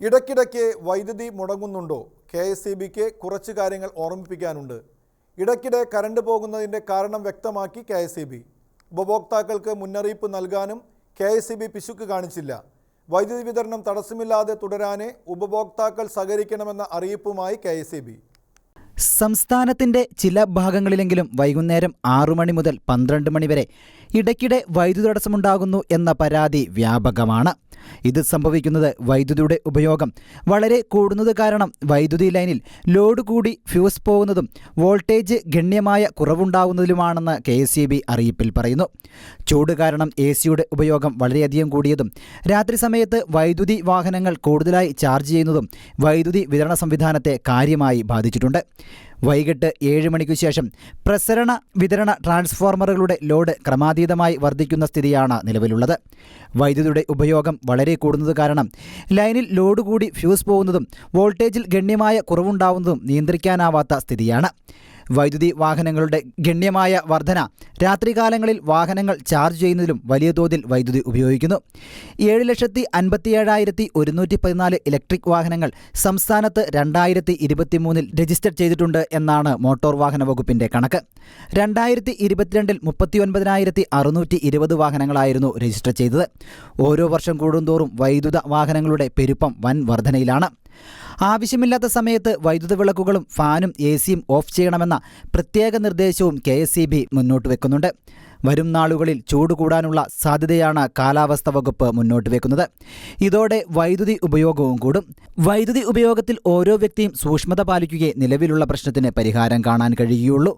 ഇടയ്ക്കിടയ്ക്ക് വൈദ്യുതി മുടങ്ങുന്നുണ്ടോ? KSEBിക്ക് കുറച്ച് കാര്യങ്ങൾ ഓർമ്മിപ്പിക്കാനുണ്ട്. ഇടയ്ക്കിടെ കറണ്ട് പോകുന്നതിൻ്റെ കാരണം വ്യക്തമാക്കി KSEB. ഉപഭോക്താക്കൾക്ക് മുന്നറിയിപ്പ് നൽകാനും KSEB പിശുക്ക് കാണിച്ചില്ല. വൈദ്യുതി വിതരണം തടസ്സമില്ലാതെ തുടരാനേ ഉപഭോക്താക്കൾ സഹകരിക്കണമെന്ന അറിയിപ്പുമായി KSEB. സംസ്ഥാനത്തിന്റെ ചില ഭാഗങ്ങളിലെങ്കിലും വൈകുന്നേരം 6 മണി മുതൽ 12 മണി വരെ ഇടയ്ക്കിടെ വൈദ്യുതി തടസ്സമുണ്ടാകുന്നു എന്ന പരാതി വ്യാപകമാണ്. ഇത് സംഭവിക്കുന്നത് വൈദ്യുതിയുടെ ഉപയോഗം വളരെ കൂടുന്നത് കാരണം വൈദ്യുതി ലൈനിൽ ലോഡ് കൂടി ഫ്യൂസ് പോകുന്നതും വോൾട്ടേജ് ഗണ്യമായ കുറവുണ്ടാകുന്നതിലുമാണെന്ന് KSEB അറിയിപ്പിൽ പറയുന്നു. ചൂട് കാരണം AC-യുടെ ഉപയോഗം വളരെയധികം കൂടിയതും രാത്രി സമയത്ത് വൈദ്യുതി വാഹനങ്ങൾ കൂടുതലായി ചാർജ് ചെയ്യുന്നതും വൈദ്യുതി വിതരണ സംവിധാനത്തെ കാര്യമായി ബാധിച്ചിട്ടുണ്ട്. വൈകിട്ട് 7 മണിക്കു ശേഷം പ്രസരണ വിതരണ ട്രാൻസ്ഫോർമറുകളുടെ ലോഡ് ക്രമാതീതമായി വർദ്ധിക്കുന്ന സ്ഥിതിയാണ് നിലവിലുള്ളത്. വൈദ്യുതിയുടെ ഉപയോഗം വളരെ കൂടുന്നത് കാരണം ലൈനിൽ ലോഡ് കൂടി ഫ്യൂസ് പോകുന്നതും വോൾട്ടേജിൽ ഗണ്യമായ കുറവുണ്ടാവുന്നതും നിയന്ത്രിക്കാനാവാത്ത സ്ഥിതിയാണ്. വൈദ്യുതി വാഹനങ്ങളുടെ ഗണ്യമായ വർധന രാത്രികാലങ്ങളിൽ വാഹനങ്ങൾ ചാർജ് ചെയ്യുന്നതിലും വലിയ തോതിൽ വൈദ്യുതി ഉപയോഗിക്കുന്നു. 7,57,114 ഇലക്ട്രിക് വാഹനങ്ങൾ സംസ്ഥാനത്ത് 2023 രജിസ്റ്റർ ചെയ്തിട്ടുണ്ട് എന്നാണ് മോട്ടോർ വാഹന വകുപ്പിന്റെ കണക്ക്. 2022 39,620 വാഹനങ്ങളായിരുന്നു രജിസ്റ്റർ ചെയ്തത്. ഓരോ വർഷം കൂടുന്തോറും വൈദ്യുത വാഹനങ്ങളുടെ പെരുപ്പം വൻ വർധനയിലാണ്. ആവശ്യമില്ലാത്ത സമയത്ത് വൈദ്യുത വിളക്കുകളും ഫാനും AC-യും ഓഫ് ചെയ്യണമെന്ന പ്രത്യേക നിർദ്ദേശവും KSEB മുന്നോട്ട് വെക്കുന്നുണ്ട്. വരും നാളുകളിൽ ചൂട് കൂടാനുള്ള സാധ്യതയാണ് കാലാവസ്ഥ വകുപ്പ് മുന്നോട്ട് വെക്കുന്നത്. ഇതോടെ വൈദ്യുതി ഉപയോഗവും കൂടും. വൈദ്യുതി ഉപയോഗത്തിൽ ഓരോ വ്യക്തിയും സൂക്ഷ്മത പാലിക്കുകയേ നിലവിലുള്ള പ്രശ്നത്തിന് പരിഹാരം കാണാൻ കഴിയുകയുള്ളൂ.